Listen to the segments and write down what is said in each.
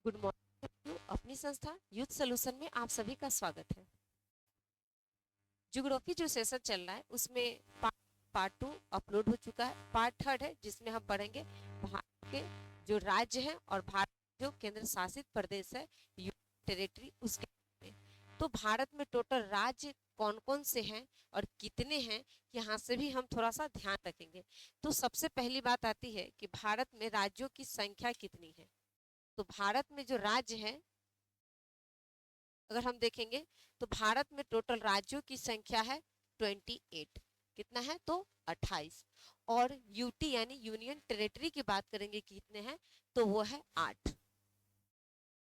Good morning. अपनी संस्था youth solution में आप सभी का स्वागत है। ज्योग्राफी जो सेशन चल रहा है उसमें पार्ट टू अपलोड हो चुका है। पार्ट थर्ड है जिसमें हम पढ़ेंगे भारत के जो राज्य हैं और भारत जो केंद्र शासित प्रदेश है, यूनियन टेरिटरी, उसके बारे में। तो भारत में टोटल राज्य कौन कौन से हैं और कितने हैं, यहाँ से भी हम थोड़ा सा ध्यान रखेंगे। तो सबसे पहली बात आती है कि भारत में राज्यों की संख्या कितनी है। तो भारत में जो राज्य है, अगर हम देखेंगे तो भारत में टोटल राज्यों की संख्या है 28। कितना है तो 28। और यूटी यानी यूनियन टेरिटरी की बात करेंगे कि कितने हैं, तो वो है 8।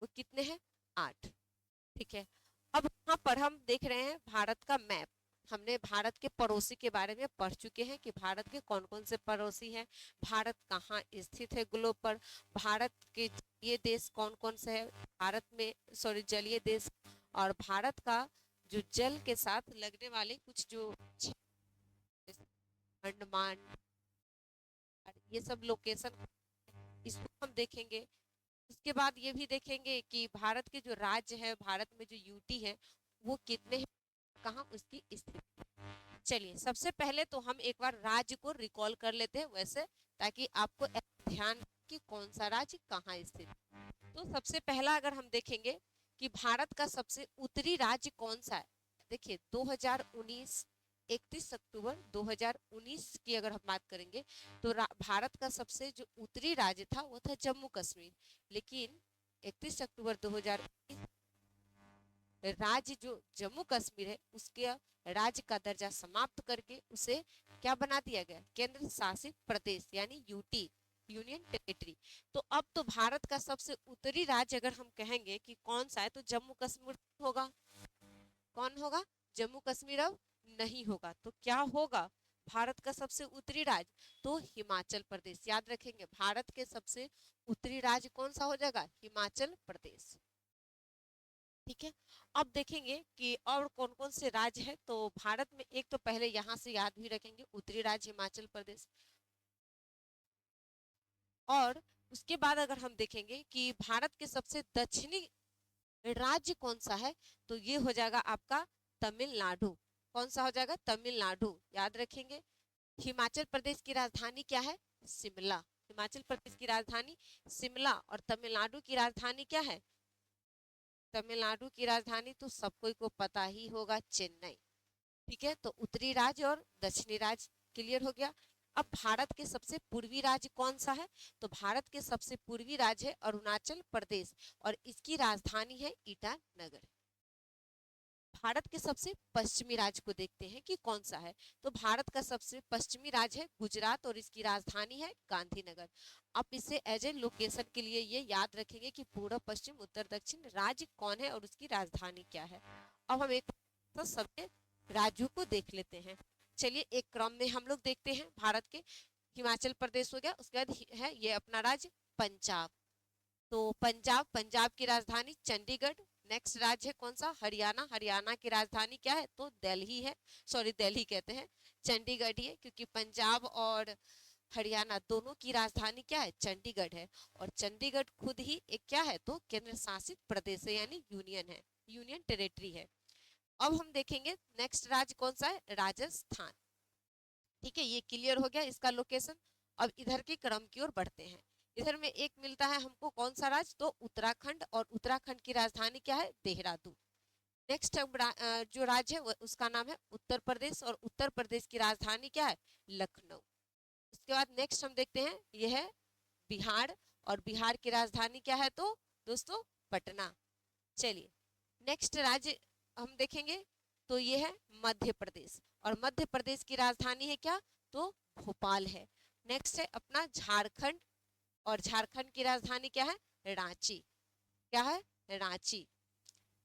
वो कितने हैं, 8। ठीक है। अब यहाँ पर हम देख रहे हैं भारत का मैप। हमने भारत के पड़ोसी के बारे में पढ़ चुके हैं कि भारत के कौन कौन से पड़ोसी हैं, भारत कहाँ स्थित है ग्लोब पर, भारत के जलीय देश कौन कौन से है, भारत में सॉरी जलीय देश, और भारत का जो जल के साथ लगने वाले कुछ जो अंडमान, ये सब लोकेशन, इसको हम देखेंगे। इसके बाद ये भी देखेंगे कि भारत के जो राज्य है, भारत में जो यूटी है वो कितने हैं, कहाँ उसकी स्थिति। चलिए सबसे पहले तो हम एक बार राज्य को रिकॉल कर लेते हैं वैसे, ताकि आपको ध्यान कि कौन सा राज्य कहाँ स्थित है। तो सबसे पहला अगर हम देखेंगे कि भारत का सबसे उत्तरी राज्य कौन सा है। देखिए 2019, 31 अक्टूबर 2019 की अगर हम बात करेंगे तो भारत का सबसे जो उत्तरी राज्य था वो था जम्मू कश्मीर। लेकिन 31 अक्टूबर 2019 राज्य जो जम्मू कश्मीर है उसके राज्य का दर्जा समाप्त करके उसे क्या बना दिया गया, केंद्र शासित प्रदेश यानी यूटी, यूनियन टेरिटरी। तो अब तो भारत का सबसे उत्तरी राज्य अगर हम कहेंगे कि कौन सा है तो जम्मू कश्मीर होगा। कौन होगा, जम्मू कश्मीर अब नहीं होगा। तो क्या होगा भारत का सबसे उत्तरी राज्य, तो हिमाचल प्रदेश। याद रखेंगे भारत के सबसे उत्तरी राज्य कौन सा हो जाएगा, हिमाचल प्रदेश। ठीक है। अब देखेंगे कि और कौन कौन से राज्य हैं। तो भारत में एक तो पहले यहाँ से याद भी रखेंगे उत्तरी राज्य हिमाचल प्रदेश, और उसके बाद अगर हम देखेंगे कि भारत के सबसे दक्षिणी राज्य कौन सा है, तो ये हो जाएगा आपका तमिलनाडु। कौन सा हो जाएगा, तमिलनाडु। याद रखेंगे हिमाचल प्रदेश की राजधानी क्या है, शिमला। हिमाचल प्रदेश की राजधानी शिमला, और तमिलनाडु की राजधानी क्या है, तमिलनाडु की राजधानी तो सब कोई को पता ही होगा, चेन्नई। ठीक है। तो उत्तरी राज्य और दक्षिणी राज्य क्लियर हो गया। अब भारत के सबसे पूर्वी राज्य कौन सा है, तो भारत के सबसे पूर्वी राज्य है अरुणाचल प्रदेश, और इसकी राजधानी है ईटानगर। भारत के सबसे पश्चिमी राज्य को देखते हैं कि कौन सा है, तो भारत का सबसे पश्चिमी राज्य है गुजरात, और इसकी राजधानी है गांधीनगर। आप इसे एज ए लोकेशन के लिए ये याद रखेंगे कि पूर्व पश्चिम उत्तर दक्षिण राज्य कौन है और उसकी राजधानी क्या है। अब हम एक तो सभी राज्यों को देख लेते हैं। चलिए एक क्रम में हम लोग देखते हैं भारत के। हिमाचल प्रदेश हो गया, उसके बाद है ये अपना राज्य पंजाब। तो पंजाब, पंजाब की राजधानी चंडीगढ़। नेक्स्ट राज्य है कौन सा, हरियाणा। हरियाणा की राजधानी क्या है, तो दिल्ली है। सॉरी दिल्ली कहते हैं, चंडीगढ़ ही है, क्योंकि पंजाब और हरियाणा दोनों की राजधानी क्या है, चंडीगढ़ है। और चंडीगढ़ खुद ही एक क्या है, तो केंद्र शासित प्रदेश है यानी यूनियन है, यूनियन टेरिटरी है। अब हम देखेंगे नेक्स्ट राज्य कौन सा है, राजस्थान। ठीक है, ये क्लियर हो गया इसका लोकेशन। अब इधर के क्रम की ओर बढ़ते हैं। इधर में एक मिलता है हमको कौन सा राज्य, तो उत्तराखंड, और उत्तराखंड की राजधानी क्या है, देहरादून। नेक्स्ट जो राज्य है उसका नाम है उत्तर प्रदेश, और उत्तर प्रदेश की राजधानी क्या है, लखनऊ। उसके बाद नेक्स्ट हम देखते हैं ये है बिहार, और बिहार की राजधानी क्या है, तो दोस्तों पटना। चलिए नेक्स्ट राज्य हम देखेंगे तो ये है मध्य प्रदेश, और मध्य प्रदेश की राजधानी है क्या, तो भोपाल है। नेक्स्ट है अपना झारखंड, और झारखंड की राजधानी क्या है, रांची। क्या है, रांची।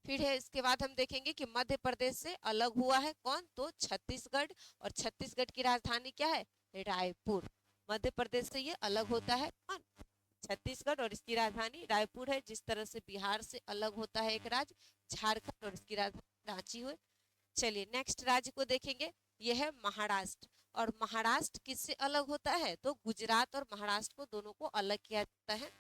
फिर है इसके बाद हम देखेंगे कि मध्य प्रदेश से अलग हुआ है कौन, तो छत्तीसगढ़, और छत्तीसगढ़ की राजधानी क्या है, रायपुर। मध्य प्रदेश से ये अलग होता है कौन, छत्तीसगढ़, और इसकी राजधानी रायपुर है। जिस तरह से बिहार से अलग होता है एक राज्य झारखंड, और इसकी राजधानी रांची हुई। चलिए नेक्स्ट राज्य को देखेंगे, यह है महाराष्ट्र। और महाराष्ट्र किससे अलग होता है, तो गुजरात और महाराष्ट्र को दोनों को अलग किया जाता है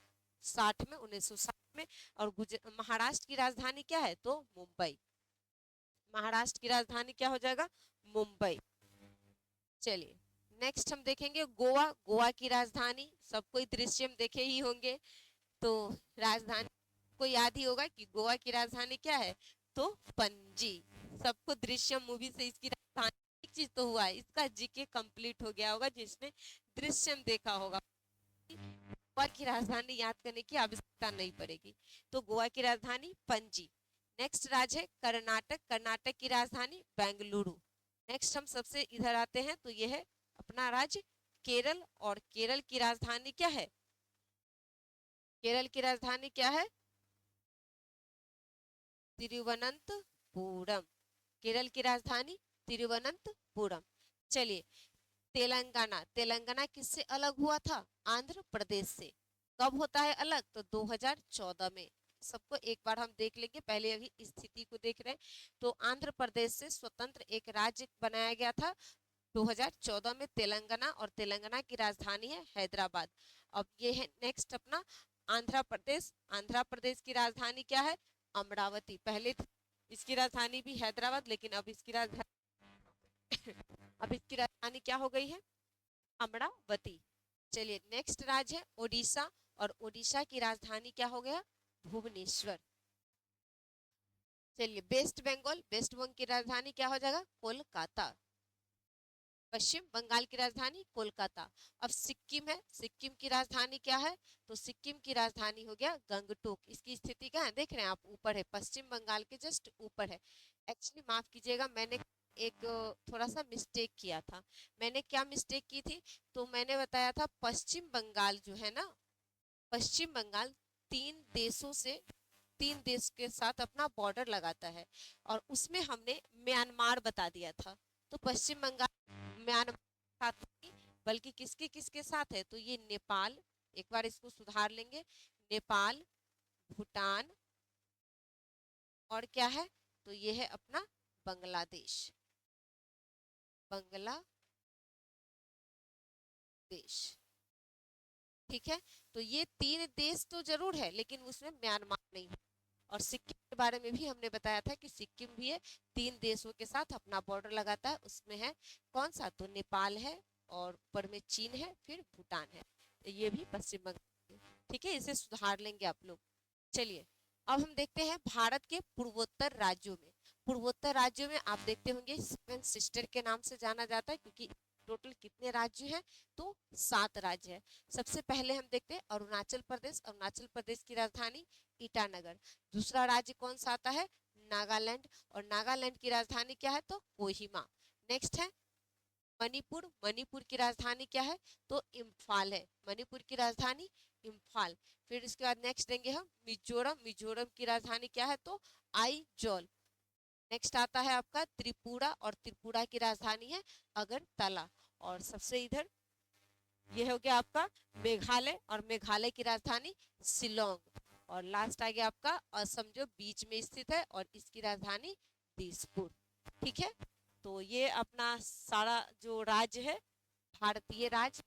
60 में, 1960 में। और महाराष्ट्र की राजधानी क्या है? तो मुंबई। महाराष्ट्र की राजधानी क्या हो जाएगा? मुंबई। चलिए नेक्स्ट हम देखेंगे गोवा। गोवा की राजधानी सब कोई दृश्यम देखे ही होंगे, तो राजधानी को याद ही होगा कि गोवा की राजधानी क्या है? तो पणजी। सबको दृश्यम मूवी से इसकी राजधानी, एक चीज तो हुआ है, इसका जीके कंप्लीट हो गया होगा जिसने दृश्यम देखा होगा। गोवा की राजधानी याद करने की आवश्यकता नहीं पड़ेगी। तो गोवा की राजधानी पणजी। नेक्स्ट राज्य है कर्नाटक। कर्नाटक की राजधानी बेंगलुरु। नेक्स्ट हम सबसे इधर आते हैं तो यह है अपना राज्य केरल। और केरल की राजधानी क्या है? केरल की राजधानी क्या है? तिरुवनंतपुरम। केरल की राजधानी तिरुवनंतपुरम। चलिए तेलंगाना। तेलंगाना किससे अलग हुआ था? आंध्र प्रदेश से। कब होता है अलग? तो 2014 में। सबको एक बार हम देख लेंगे, पहले अभी स्थिति को देख रहे हैं। तो आंध्र प्रदेश से स्वतंत्र एक राज्य बनाया गया था 2014 में तेलंगाना, और तेलंगाना की राजधानी है हैदराबाद। अब ये है नेक्स्ट अपना आंध्र प्रदेश। आंध्र प्रदेश की राजधानी क्या है? अमरावती। पहले इसकी राजधानी भी हैदराबाद, लेकिन अब इसकी राजधानी अब इसकी राजधानी क्या हो गई है? अमरावती। चलिए नेक्स्ट राज्य है ओडिशा। और ओडिशा की राजधानी क्या हो गया? भुवनेश्वर। चलिए वेस्ट बंगाल। वेस्ट बंगाल की राजधानी क्या हो जाएगा? कोलकाता। पश्चिम बंगाल की राजधानी कोलकाता। अब सिक्किम है। सिक्किम की राजधानी क्या है? तो सिक्किम की राजधानी हो गया गंगटोक। इसकी स्थिति क्या है देख रहे हैं आप? ऊपर है, पश्चिम बंगाल के जस्ट ऊपर है। एक्चुअली माफ कीजिएगा, मैंने एक थोड़ा सा मिस्टेक किया था। मैंने क्या मिस्टेक की थी? तो मैंने बताया था पश्चिम बंगाल जो है ना, पश्चिम बंगाल तीन देश के साथ अपना बॉर्डर लगाता है, और उसमें हमने म्यांमार बता दिया था। तो पश्चिम बंगाल म्यांमार के साथ नहीं, बल्कि किसके किसके साथ है? तो ये नेपाल, एक बार इसको सुधार लेंगे, नेपाल, भूटान, और क्या है? तो ये है अपना बांग्लादेश। बांग्लादेश। ठीक है, तो ये तीन देश तो जरूर है, लेकिन उसमें म्यांमार नहीं है। और सिक्किम के बारे में भी हमने बताया था कि सिक्किम भी है, तीन देशों के साथ अपना बॉर्डर लगाता है। उसमें है कौन सा? तो नेपाल है, और ऊपर में चीन है, फिर भूटान है। तो ये भी पश्चिम बंगाल है। ठीक है, इसे सुधार लेंगे आप लोग। चलिए अब हम देखते हैं भारत के पूर्वोत्तर राज्यों में। पूर्वोत्तर राज्यों में आप देखते होंगे सेवन सिस्टर के नाम से जाना जाता है, क्योंकि टोटल कितने राज्य हैं? तो 7 राज्य है। सबसे पहले हम देखते हैं अरुणाचल प्रदेश। अरुणाचल प्रदेश की राजधानी ईटानगर। दूसरा राज्य कौन सा आता है? नागालैंड। और नागालैंड की राजधानी क्या है? तो कोहिमा। नेक्स्ट है मणिपुर। मणिपुर की राजधानी क्या है? तो इम्फाल है। मणिपुर की राजधानी इम्फाल। फिर इसके बाद नेक्स्ट देंगे हम मिजोरम। मिजोरम की राजधानी क्या है? तो आइजोल। नेक्स्ट आता है आपका त्रिपुरा, और त्रिपुरा की राजधानी है अगरतला। और सबसे इधर ये हो गया आपका मेघालय, और मेघालय की राजधानी शिलोंग। और लास्ट आ गया आपका असम, जो बीच में स्थित है, और इसकी राजधानी दिसपुर। ठीक है, तो ये अपना सारा जो राज्य है, भारतीय राज्य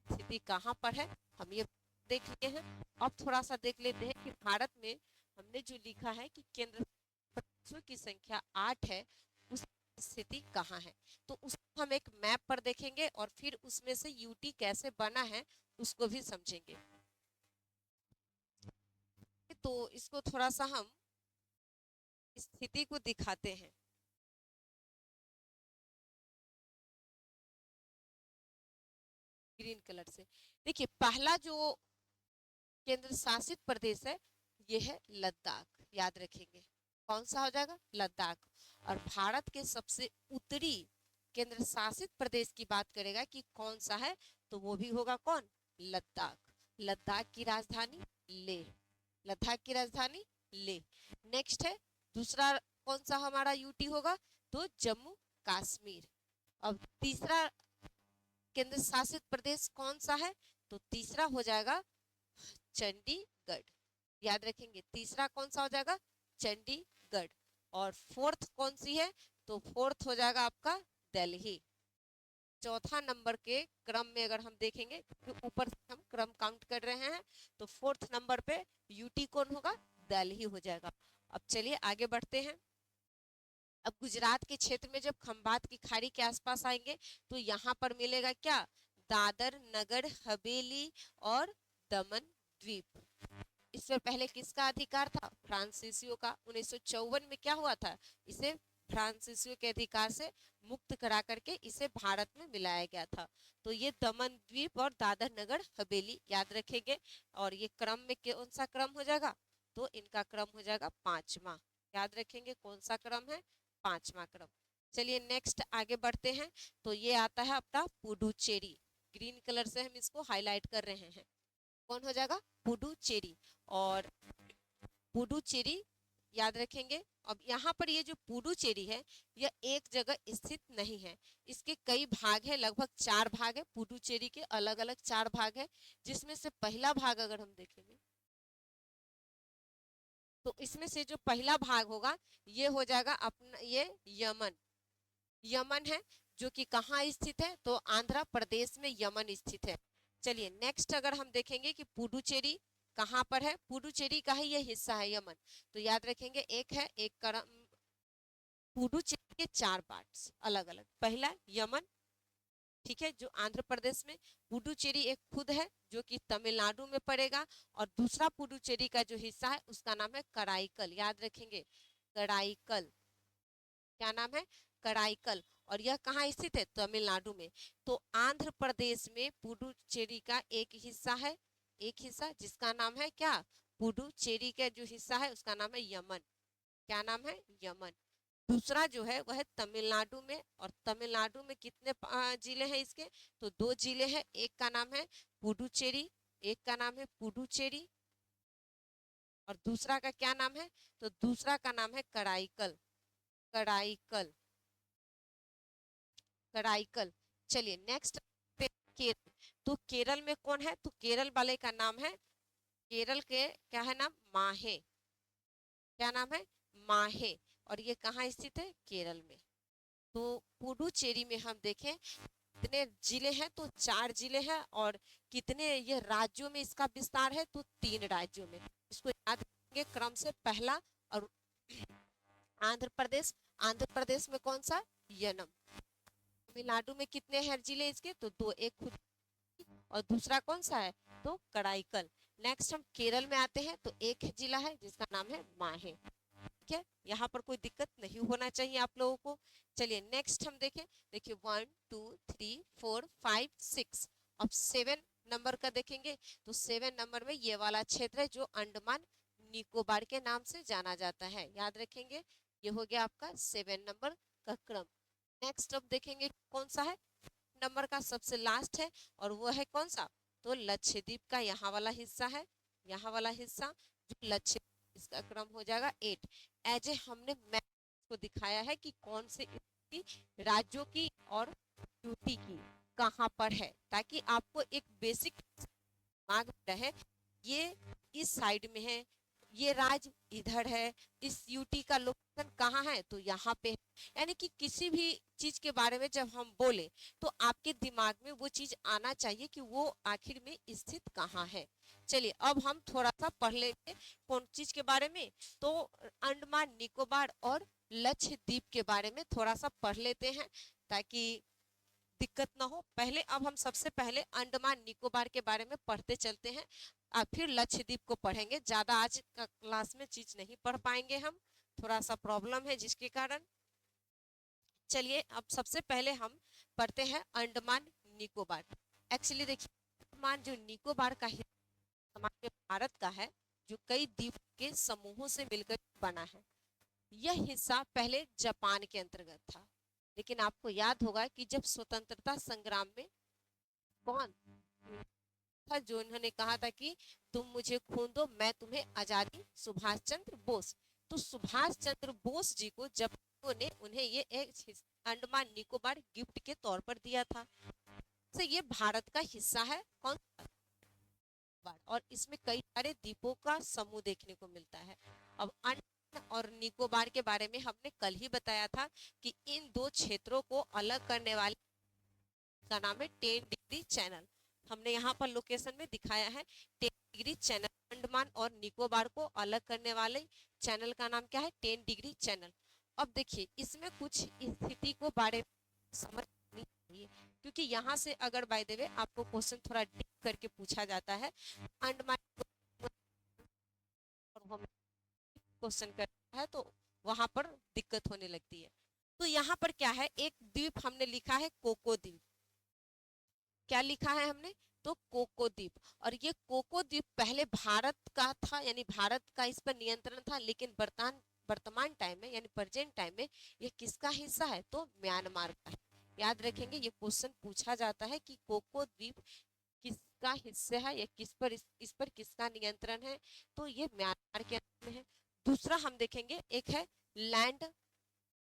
स्थिति कहाँ पर है, हम ये देख लिए हैं। अब थोड़ा सा देख लेते हैं कि भारत में हमने जो लिखा है कि केंद्र प्रदेशों की संख्या 8 है, उस स्थिति कहाँ है। तो उसको हम एक मैप पर देखेंगे, और फिर उसमें से यूटी कैसे बना है उसको भी समझेंगे। तो इसको थोड़ा सा हम स्थिति को दिखाते हैं। ग्रीन कलर से देखिए, पहला जो केंद्र शासित प्रदेश है ये है लद्दाख। याद रखेंगे कौन सा हो जाएगा? लद्दाख। और भारत के सबसे उत्तरी केंद्र शासित प्रदेश की बात करेगा कि कौन सा है, तो वो भी होगा कौन? लद्दाख। लद्दाख की राजधानी लेह। लद्दाख की राजधानी लेह। नेक्स्ट है दूसरा कौन सा हमारा यूटी होगा? तो जम्मू कश्मीर। अब तीसरा केंद्र शासित प्रदेश कौन सा है? तो तीसरा हो जाएगा चंडीगढ़। याद रखेंगे तीसरा कौन सा हो जाएगा? चंडीगढ़। और फोर्थ कौन सी है? तो फोर्थ हो जाएगा आपका दिल्ली। चौथा नंबर के क्रम में अगर हम देखेंगे, तो ऊपर से हम क्रम काउंट कर रहे हैं, तो फोर्थ नंबर पे यूटी कौन होगा, दिल्ली हो जाएगा। अब चलिए आगे बढ़ते हैं। अब गुजरात के क्षेत्र में जब खंभात की खाड़ी के आसपास आएंगे, तो यहाँ पर मिलेगा क्या, दादर नगर हवेली और दमन द्वीप। इससे पहले किसका अधिकार था, फ्रांसीसियों का। 1954 में क्या हुआ था, इसे फ्रांसीसियों के अधिकार से मुक्त करा करके इसे भारत में मिलाया गया था। तो ये दमन द्वीप और दादर नगर हवेली याद रखेंगे। और ये क्रम में कौन सा क्रम हो जाएगा, तो इनका क्रम हो जाएगा पांचवा। याद रखेंगे कौन सा क्रम है, पांचवा क्रम। चलिए नेक्स्ट आगे बढ़ते हैं। तो ये आता है अपना पुडुचेरी, ग्रीन कलर से हम इसको हाईलाइट कर रहे हैं। कौन हो जाएगा, पुडुचेरी। और पुडुचेरी याद रखेंगे। अब यहाँ पर ये जो पुडुचेरी है, यह एक जगह स्थित नहीं है, इसके कई भाग हैं, लगभग 4 भाग है पुडुचेरी के, अलग अलग 4 भाग है। जिसमें से पहला भाग अगर हम देखेंगे, तो इसमें से जो पहला भाग होगा ये हो जाएगा अपना ये यमन। यमन है जो कि कहाँ स्थित है, तो आंध्र प्रदेश में यमन स्थित है। चलिए नेक्स्ट अगर हम देखेंगे कि पुडुचेरी कहाँ पर है, पुडुचेरी का ही ये हिस्सा है यमन। तो याद रखेंगे एक है, एक क्रम, पुडुचेरी के 4 पार्ट्स अलग अलग। पहला यमन, ठीक है, जो आंध्र प्रदेश में। पुडुचेरी एक खुद है जो कि तमिलनाडु में पड़ेगा। और दूसरा पुडुचेरी का जो हिस्सा है उसका नाम है कराईकल, याद रखेंगे कराईकल। क्या नाम है, कराईकल। और यह कहाँ स्थित है, तमिलनाडु में। तो आंध्र प्रदेश में पुडुचेरी का एक हिस्सा है, एक हिस्सा जिसका नाम है क्या, पुडुचेरी का जो हिस्सा है उसका नाम है यमन। क्या नाम है, यमन। दूसरा जो है वह है तमिलनाडु में। और तमिलनाडु में कितने जिले हैं इसके, तो 2 जिले हैं। एक का नाम है पुडुचेरी, एक का नाम है पुडुचेरी। और दूसरा का क्या नाम है, तो दूसरा का नाम है कराईकल, कराईकल, कराईकल। चलिए नेक्स्ट केरल। तो केरल में कौन है, तो केरल वाले का नाम है, केरल के क्या है नाम, माहे। क्या नाम है, माहे। और ये कहाँ स्थित है, केरल में। तो पुडुचेरी में हम देखें कितने जिले हैं, तो 4 जिले हैं। और कितने ये राज्यों में इसका विस्तार है, तो 3 राज्यों में। इसको याद रखेंगे क्रम से, पहला और आंध्र प्रदेश। आंध्र प्रदेश में कौन सा, यनम। तमिलनाडु में कितने हैं जिले इसके, तो 2, एक खुद और दूसरा कौन सा है, तो कराईकल। नेक्स्ट हम केरल में आते हैं, तो एक जिला है जिसका नाम है माहे। ठीक है, यहाँ पर कोई दिक्कत नहीं होना चाहिए आप लोगों को। चलिए नेक्स्ट हम देखें। देखिए 1 2 3 4 5 6, अब 7 नंबर का देखेंगे। तो 7 नंबर में ये वाला क्षेत्र है जो अंडमान निकोबार के नाम से जाना जाता है। याद रखेंगे, ये हो गया आपका 7 नंबर का क्रम। नेक्स्ट अब देखेंगे कौन सा है, नंबर का सबसे लास्ट है। और वो है कौन सा, तो लक्षद्वीप का यहाँ वाला हिस्सा है, यहाँ वाला हिस्सा जो लक्षद्वीप, इसका क्रम हो जाएगा 8। एज ए हमने मैप को दिखाया है कि कौन से इसकी राज्यों की और यूटी की कहाँ पर है, ताकि आपको एक बेसिक दिमाग में रहे, ये इस साइड में है, ये राज्य इधर है, इस यूटी का लोकेशन कहाँ है, तो यहाँ पे है। यानी कि किसी भी चीज के बारे में जब हम बोले, तो आपके दिमाग में वो चीज आना चाहिए कि वो आखिर में स्थित कहाँ है। चलिए अब हम थोड़ा सा पढ़ लेंगे कौन चीज के बारे में, तो अंडमान निकोबार और लक्षद्वीप के बारे में थोड़ा सा पढ़ लेते हैं, ताकि दिक्कत ना हो। पहले अब हम सबसे पहले अंडमान निकोबार के बारे में पढ़ते चलते हैं, फिर लक्षद्वीप को पढ़ेंगे। ज्यादा आज का क्लास में चीज नहीं पढ़ पाएंगे हम, थोड़ा सा प्रॉब्लम है जिसके कारण। चलिए अब सबसे पहले हम पढ़ते हैं अंडमान निकोबार। एक्चुअली देखिए, अंडमान जो निकोबार का हिस्सा हमारे भारत का है, जो कई द्वीप के समूहों से मिलकर बना है। यह हिस्सा पहले जापान के अंतर्गत था, लेकिन आपको याद होगा कि जब स्वतंत्रता संग्राम में कौन था जो इन्होंने कहा था कि तुम मुझे खून दो मैं तुम्हें आजादी, सुभाष चंद्र बोस। तो सुभाष चंद्र बोस जी को जापानियों ने उन्हें ये एक अंडमान निकोबार गिफ्ट के तौर पर दिया था। से ये भारत का हिस्सा है, कौन सा? और इसमें कई सारे द्वीपों का समूह देखने को मिलता है। अब अंडमान और निकोबार के बारे में हमने कल ही बताया था कि इन दो क्षेत्रों को अलग करने वाले उसका नाम है 10 डिग्री चैनल। हमने यहाँ पर लोकेशन में दिखाया है 10 डिग्री चैनल। अंडमान और निकोबार को अलग करने वाले चैनल का नाम क्या है? 10 डिग्री चैनल। अब देखिए इसमें कुछ स्थिति को बारे में समझनी चाहिए, क्योंकि यहाँ से अगर बाय द वे आपको क्वेश्चन थोड़ा डीप करके पूछा जाता है, अंडमान क्वेश्चन करता है तो वहां पर दिक्कत होने लगती है। तो यहाँ पर क्या है, एक द्वीप हमने लिखा है कोको द्वीप। क्या लिखा है हमने? तो कोको द्वीप। और ये कोको द्वीप पहले भारत का था, यानी भारत का इस पर नियंत्रण था, लेकिन वर्तमान टाइम में यानी प्रेजेंट टाइम में ये किसका हिस्सा है? तो म्यांमार का है। याद रखेंगे, ये क्वेश्चन पूछा जाता है कि कोको द्वीप किसका हिस्सा है या इस पर किसका नियंत्रण है? तो ये म्यांमार के अंदर में है। दूसरा हम देखेंगे, एक है लैंड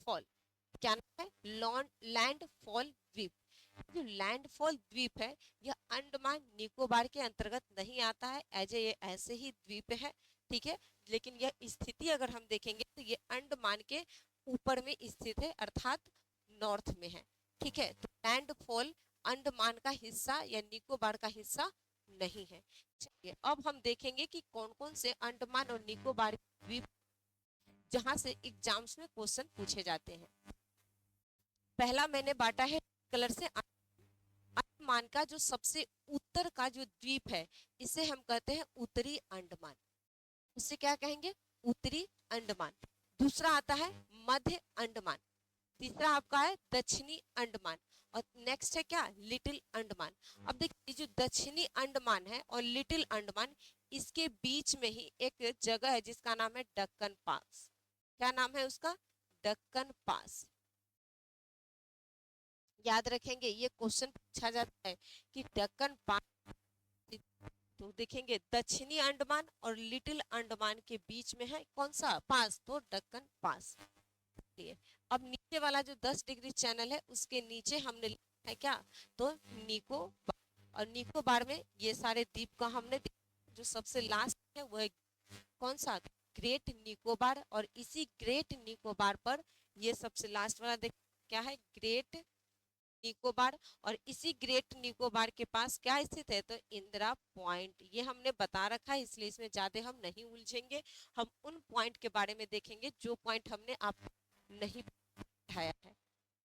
फॉल। क्या नाम है? लैंडफॉल द्वीप। जो लैंडफॉल द्वीप है यह अंडमान निकोबार के अंतर्गत नहीं आता है, ये ऐसे ही द्वीप है, ठीक है। लेकिन यह स्थिति अगर हम देखेंगे तो ये अंडमान के ऊपर में स्थित है, अर्थात नॉर्थ में है, ठीक है। तो लैंडफॉल अंडमान का हिस्सा या निकोबार का हिस्सा नहीं है। चलिए अब हम देखेंगे कि कौन कौन से अंडमान और निकोबार द्वीप जहां से एग्जाम्स में क्वेश्चन पूछे जाते हैं। पहला मैंने बांटा है कलर से, अंडमान का जो सबसे उत्तर का जो द्वीप है इसे हम कहते हैं उत्तरी अंडमान। उसे क्या कहेंगे? उत्तरी अंडमान। दूसरा आता है मध्य अंडमान। तीसरा आपका है दक्षिणी अंडमान। और नेक्स्ट है क्या? लिटिल अंडमान। अब देखिए जो दक्षिणी अंडमान है और लिटिल अंडमान, इसके बीच में ही एक जगह है जिसका नाम है दक्कन पास। क्या नाम है उसका? दक्कन पास। याद रखेंगे, ये क्वेश्चन पूछा जाता है कि दक्कन पास, तो देखेंगे दक्षिणी अंडमान और लिटिल अंडमान के बीच में है कौन सा पास? तो दक्कन पास। अब नीचे वाला जो 10 डिग्री चैनल है उसके नीचे हमने लिखा है क्या? तो निकोबार। और निकोबार में ये सारे द्वीप का हमने जो सबसे लास्ट है वो है कौन सा? ग्रेट निकोबार। और इसी ग्रेट निकोबार पर ये सबसे लास्ट वाला देख क्या है? ग्रेट निकोबार। और इसी ग्रेट निकोबार के पास क्या स्थित है? तो इंदिरा पॉइंट। ये हमने बता रखा है, इसलिए इसमें ज्यादा हम नहीं उलझेंगे। हम उन पॉइंट के बारे में देखेंगे जो पॉइंट हमने आप नहीं पढ़ाया है।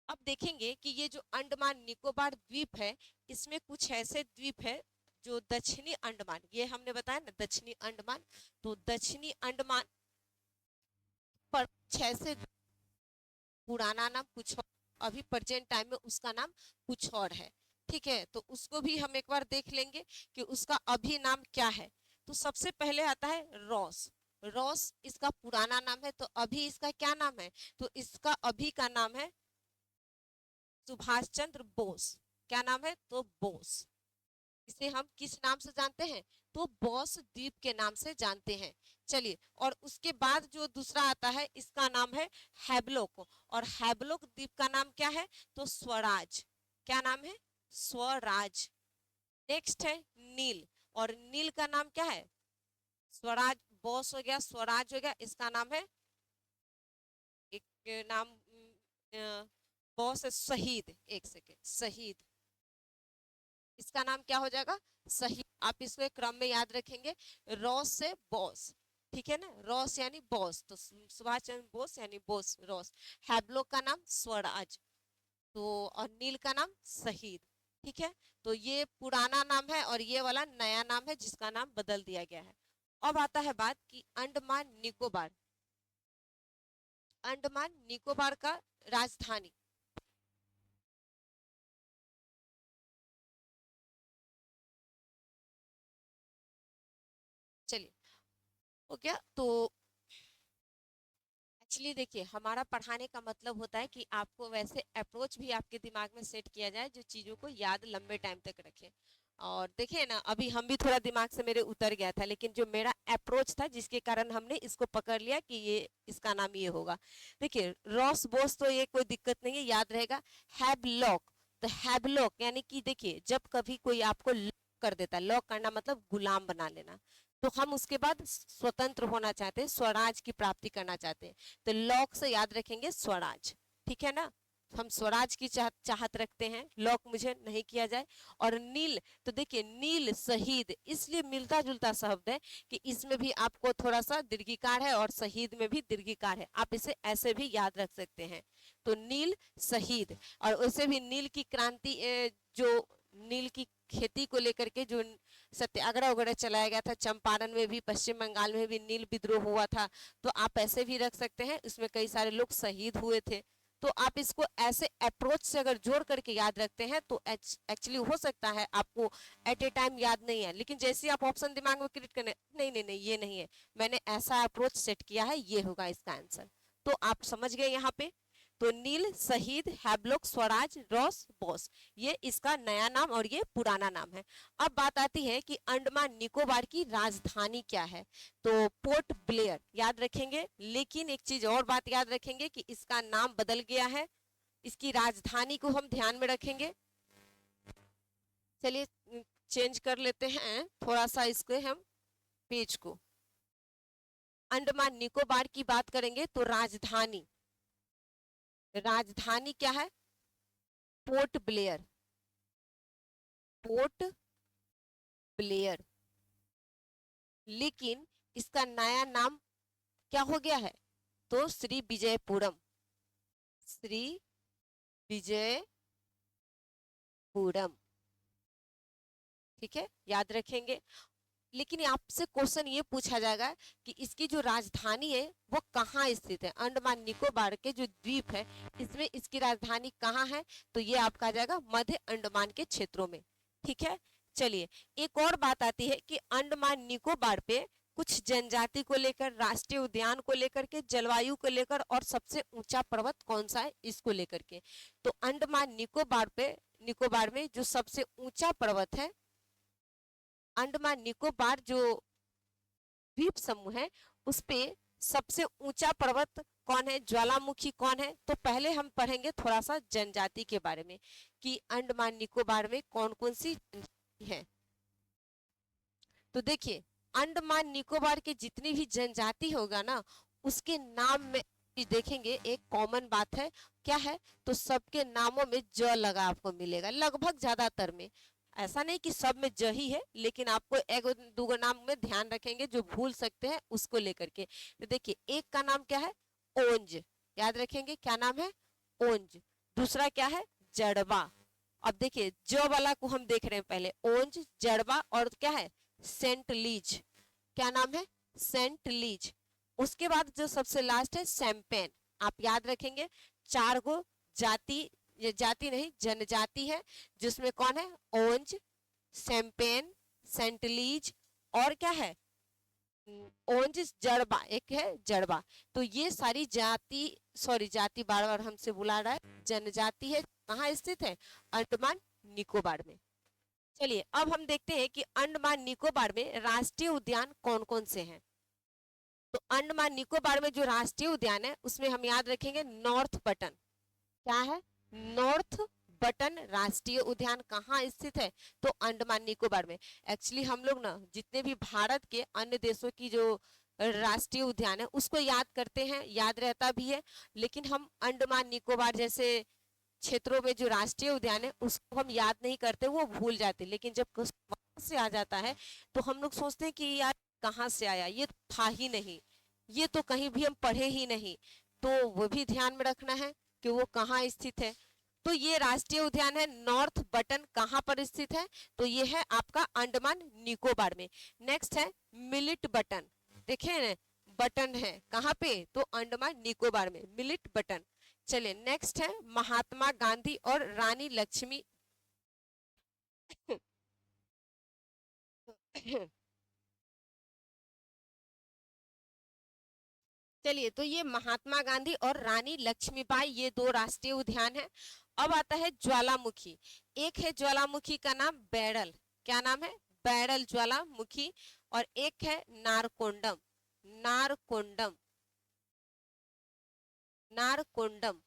अब देखेंगे कि ये जो अंडमान निकोबार द्वीप है इसमें कुछ ऐसे द्वीप है जो दक्षिणी अंडमान, ये हमने बताया ना दक्षिणी अंडमान, तो दक्षिणी अंडमान पर कुछ ऐसे पुराना नाम कुछ और, अभी प्रेजेंट टाइम में उसका नाम कुछ और है, ठीक है। तो उसको भी हम एक बार देख लेंगे कि उसका अभी नाम क्या है। तो सबसे पहले आता है रॉस। रॉस इसका पुराना नाम है, तो अभी इसका क्या नाम है? तो इसका अभी का नाम है सुभाष चंद्र बोस। क्या नाम है? तो बोस। इसे हम किस नाम से जानते हैं? तो बॉस द्वीप के नाम से जानते हैं। चलिए, और उसके बाद जो दूसरा आता है इसका नाम है हैब्लोक। और हैब्लोक द्वीप का नाम क्या है? तो स्वराज। क्या नाम है? स्वराज। नेक्स्ट है नील। और नील का नाम क्या है? स्वराज बॉस हो गया, स्वराज हो गया, इसका नाम है एक नाम बॉस है शहीद। एक सेकेंड, शहीद, इसका नाम क्या हो जाएगा? सही। आप इसको एक क्रम में याद रखेंगे, रॉस से बॉस, ठीक है ना। रॉस यानी बॉस, तो सुभाष चंद्र बोस यानी बोस रॉस। हैब्लोक का नाम स्वराज, तो और नील का नाम शहीद, ठीक है। तो ये पुराना नाम है और ये वाला नया नाम है जिसका नाम बदल दिया गया है। अब आता है बात कि अंडमान निकोबार। अंडमान निकोबार का राजधानी, चलिए हो गया। तो एक्चुअली देखिए हमारा पढ़ाने का मतलब होता है कि आपको वैसे अप्रोच भी आपके दिमाग में सेट किया जाए जो चीज़ों को याद लंबे टाइम तक रखे। और देखिए ना, अभी हम भी थोड़ा दिमाग से मेरे उतर गया था, लेकिन जो मेरा अप्रोच था जिसके कारण हमने इसको पकड़ लिया कि ये इसका नाम ये होगा। देखिए रॉस बोस तो ये कोई दिक्कत नहीं है, याद रहेगा। हैवलॉक, तो हैवलॉक यानी कि देखिए जब कभी कोई आपको लॉक कर देता है, लॉक करना मतलब गुलाम बना लेना, तो हम उसके बाद स्वतंत्र होना चाहते हैं, स्वराज की प्राप्ति करना चाहते हैं, तो लॉक से याद रखेंगे स्वराज, ठीक है ना। हम स्वराज की चाहत रखते हैं, लॉक मुझे नहीं किया जाए। और नील, तो देखिए नील शहीद, इसलिए मिलता जुलता शब्द है कि इसमें भी आपको थोड़ा सा दीर्घिकार है और शहीद में भी दीर्घिकार है, आप इसे ऐसे भी याद रख सकते हैं। तो नील शहीद। और वैसे भी नील की क्रांति, जो नील की खेती को लेकर के जो सत्याग्रह वगैरह चलाया गया था, चंपारण में भी, पश्चिम बंगाल में भी नील विद्रोह हुआ था, तो आप ऐसे भी रख सकते हैं, इसमें कई सारे लोग शहीद हुए थे। तो आप इसको ऐसे अप्रोच से अगर जोड़ करके याद रखते हैं तो एक्चुअली हो सकता है आपको एट ए टाइम याद नहीं है, लेकिन जैसे आप ऑप्शन दिमाग में क्रिएट करने, नहीं नहीं नहीं ये नहीं है, मैंने ऐसा अप्रोच सेट किया है, ये होगा इसका आंसर। तो आप समझ गए यहाँ पे। तो नील, शहीद, हैब्लॉक, स्वराज, रॉस, बॉस, ये इसका नया नाम और ये पुराना नाम है। अब बात आती है कि अंडमान निकोबार की राजधानी क्या है, तो पोर्ट ब्लेयर याद रखेंगे, लेकिन एक चीज और बात याद रखेंगे कि इसका नाम बदल गया है, इसकी राजधानी को हम ध्यान में रखेंगे। चलिए चेंज कर लेते हैं थोड़ा सा इसके हम पेज को। अंडमान निकोबार की बात करेंगे तो राजधानी, राजधानी क्या है, पोर्ट ब्लेयर, पोर्ट ब्लेयर। लेकिन इसका नया नाम क्या हो गया है, तो श्री विजयपुरम, श्री विजयपुरम। ठीक है, याद रखेंगे। लेकिन आपसे क्वेश्चन ये पूछा जाएगा कि इसकी जो राजधानी है वो कहाँ स्थित है, अंडमान निकोबार के जो द्वीप है इसमें इसकी राजधानी कहाँ है, तो ये आपका आ जाएगा मध्य अंडमान के क्षेत्रों में। ठीक है, चलिए एक और बात आती है कि अंडमान निकोबार पे कुछ जनजाति को लेकर, राष्ट्रीय उद्यान को लेकर के, जलवायु को लेकर और सबसे ऊंचा पर्वत कौन सा है इसको लेकर के। तो अंडमान निकोबार पे, निकोबार में जो सबसे ऊंचा पर्वत है, अंडमान निकोबार जो द्वीप समूह है उस पे सबसे ऊंचा पर्वत कौन है, ज्वालामुखी कौन है। तो पहले हम पढ़ेंगे थोड़ा सा जनजाति के बारे में कि अंडमान निकोबार में कौन कौन सी जनजाति है। तो देखिए अंडमान निकोबार के जितनी भी जनजाति होगा ना उसके नाम में देखेंगे एक कॉमन बात है, क्या है, तो सबके नामों में ज लगा आपको मिलेगा, लगभग ज्यादातर में, ऐसा नहीं कि सब में ज ही है, लेकिन आपको एक दो नाम में ध्यान रखेंगे जो भूल सकते हैं उसको लेकर के। तो देखिए एक का नाम क्या है, ओंज, याद रखेंगे क्या नाम है, ओंज। दूसरा क्या है, जड़बा। अब देखिए ज वाला को हम देख रहे हैं पहले, ओंज, जड़बा और क्या है, सेंट लीज, क्या नाम है, सेंट लीज। उसके बाद जो सबसे लास्ट है सैम्पेन, आप याद रखेंगे 4 गो जाति, ये जाति नहीं जनजाति है, जिसमें कौन है, ओंज, सैम्पेन, सेंट लीज और क्या है, ओंज, जड़बा, एक है जड़बा। तो ये सारी जाति, सॉरी जाति बार बार हमसे बुला रहा है, जनजाति है, कहाँ स्थित है, अंडमान निकोबार में। चलिए अब हम देखते हैं कि अंडमान निकोबार में राष्ट्रीय उद्यान कौन कौन से हैं। तो अंडमान निकोबार में जो राष्ट्रीय उद्यान है उसमें हम याद रखेंगे नॉर्थ बटन, क्या है, नॉर्थ बटन राष्ट्रीय उद्यान कहाँ स्थित है, तो अंडमान निकोबार में। एक्चुअली हम लोग ना जितने भी भारत के अन्य देशों की जो राष्ट्रीय उद्यान है उसको याद करते हैं, याद रहता भी है, लेकिन हम अंडमान निकोबार जैसे क्षेत्रों में जो राष्ट्रीय उद्यान है उसको हम याद नहीं करते, वो भूल जाते। लेकिन जब वहां से आ जाता है तो हम लोग सोचते हैं कि यार कहाँ से आया, ये था ही नहीं, ये तो कहीं भी हम पढ़े ही नहीं, तो वो भी ध्यान में रखना है कि वो कहाँ स्थित है। तो ये राष्ट्रीय उद्यान है नॉर्थ बटन, कहाँ पर स्थित है, तो ये है आपका अंडमान निकोबार में। नेक्स्ट है मिलिट बटन, देखिए ना बटन है कहाँ पे, तो अंडमान निकोबार में मिलिट बटन। चलिए नेक्स्ट है महात्मा गांधी और रानी लक्ष्मी चलिए तो ये महात्मा गांधी और रानी लक्ष्मीबाई ये 2 राष्ट्रीय उद्यान है। अब आता है ज्वालामुखी, एक है ज्वालामुखी का नाम बैरल, क्या नाम है, बैरल ज्वालामुखी, और एक है नारकोंडम, नारकोंडम, नारकोंडम।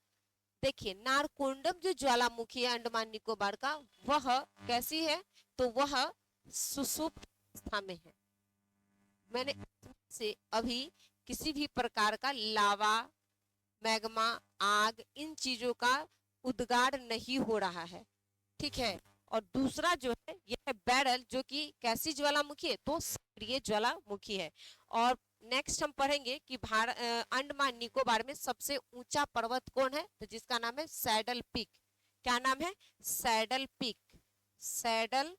देखिए नारकोंडम जो ज्वालामुखी है अंडमान निकोबार का, वह कैसी है, तो वह सुषुप्त अवस्था में है। मैंने से अभी किसी भी प्रकार का लावा, मैग्मा, आग, इन चीजों का उद्गार नहीं हो रहा है, ठीक है। और दूसरा जो है यह है बैरल, जो कि कैसी ज्वालामुखी है, तो सक्रिय ज्वालामुखी है। और नेक्स्ट हम पढ़ेंगे कि अंडमान निकोबार में सबसे ऊंचा पर्वत कौन है, तो जिसका नाम है सैडल पीक। क्या नाम है? Saddle peak. Saddle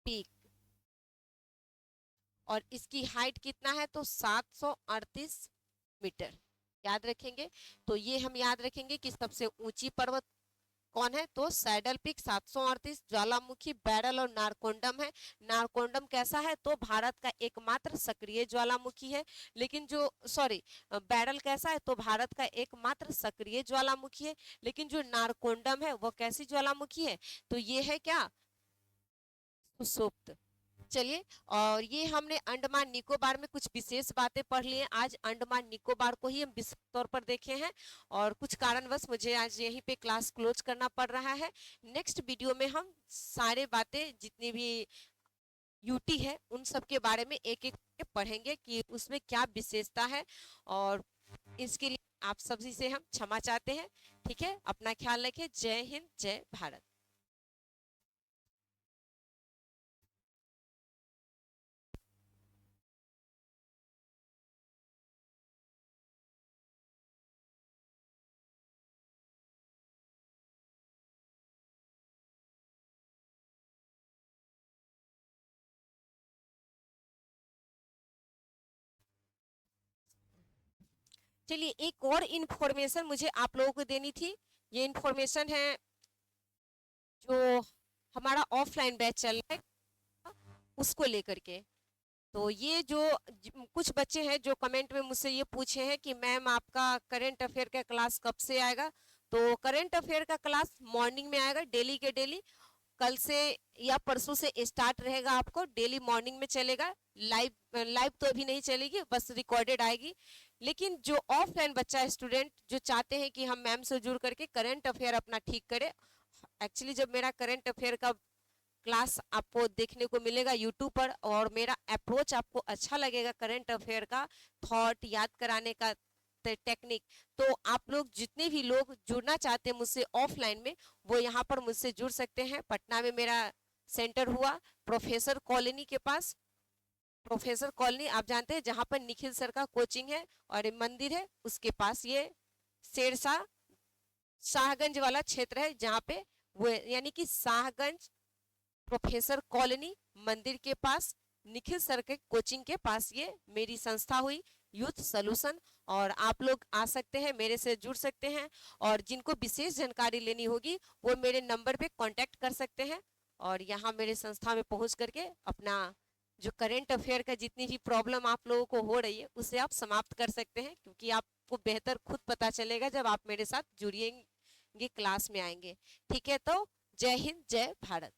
peak. और इसकी हाइट कितना है, तो 738 मीटर। याद रखेंगे। तो ये हम याद रखेंगे कि सबसे ऊंची पर्वत कौन है, तो सैडल पीक 738, ज्वालामुखी बैरल और नारकोंडम है। नारकोंडम कैसा है, तो भारत का एकमात्र सक्रिय ज्वालामुखी है। लेकिन जो सॉरी बैरल कैसा है, तो भारत का एकमात्र सक्रिय ज्वालामुखी है। लेकिन जो नारकोंडम है वो कैसी ज्वालामुखी है, तो ये है क्या, सुषुप्त। चलिए, और ये हमने अंडमान निकोबार में कुछ विशेष बातें पढ़ ली हैं। आज अंडमान निकोबार को ही हम विशेष तौर पर देखे हैं, और कुछ कारणवश मुझे आज यहीं पे क्लास क्लोज करना पड़ रहा है। नेक्स्ट वीडियो में हम सारे बातें जितनी भी यूटी है उन सब के बारे में एक एक पढ़ेंगे कि उसमें क्या विशेषता है। और इसके लिए आप सभी से हम क्षमा चाहते हैं। ठीक है, अपना ख्याल रखें। जय हिंद, जय भारत। चलिए, एक और इन्फॉर्मेशन मुझे आप लोगों को देनी थी। ये इन्फॉर्मेशन है जो हमारा ऑफलाइन बैच चल रहा है उसको लेकर के। तो ये जो कुछ बच्चे हैं जो कमेंट में मुझसे ये पूछे हैं कि मैम आपका करंट अफेयर का क्लास कब से आएगा। तो करंट अफेयर का क्लास मॉर्निंग में आएगा, डेली के डेली। कल से या परसों से स्टार्ट रहेगा, आपको डेली मॉर्निंग में चलेगा। लाइव लाइव तो अभी नहीं चलेगी, बस रिकॉर्डेड आएगी। लेकिन जो ऑफलाइन बच्चा है, स्टूडेंट जो चाहते हैं कि हम मैम से जुड़ करके करंट अफेयर अपना ठीक करें, एक्चुअली जब मेरा करंट अफेयर का क्लास आपको देखने को मिलेगा यूट्यूब पर, और मेरा अप्रोच आपको अच्छा लगेगा करंट अफेयर का थॉट याद कराने का टेक्निक, तो आप लोग जितने भी लोग जुड़ना चाहते हैं मुझसे ऑफलाइन में, वो यहाँ पर मुझसे जुड़ सकते हैं। पटना में मेरा सेंटर हुआ प्रोफेसर कॉलोनी के पास। प्रोफेसर कॉलोनी आप जानते हैं, जहाँ पर निखिल सर का कोचिंग है और मंदिर है, उसके पास ये शेरशाह शाहगंज वाला क्षेत्र है, जहाँ पे वो यानी कि शाहगंज प्रोफेसर कॉलोनी मंदिर के पास निखिल सर के कोचिंग के पास ये मेरी संस्था हुई, यूथ सॉल्यूशन। और आप लोग आ सकते हैं, मेरे से जुड़ सकते हैं, और जिनको विशेष जानकारी लेनी होगी वो मेरे नंबर पे कांटेक्ट कर सकते हैं, और यहाँ मेरे संस्था में पहुंच करके अपना जो करंट अफेयर का जितनी भी प्रॉब्लम आप लोगों को हो रही है उसे आप समाप्त कर सकते हैं, क्योंकि आपको बेहतर खुद पता चलेगा जब आप मेरे साथ जुड़िएंगे, क्लास में आएंगे। ठीक है, तो जय हिंद, जय भारत।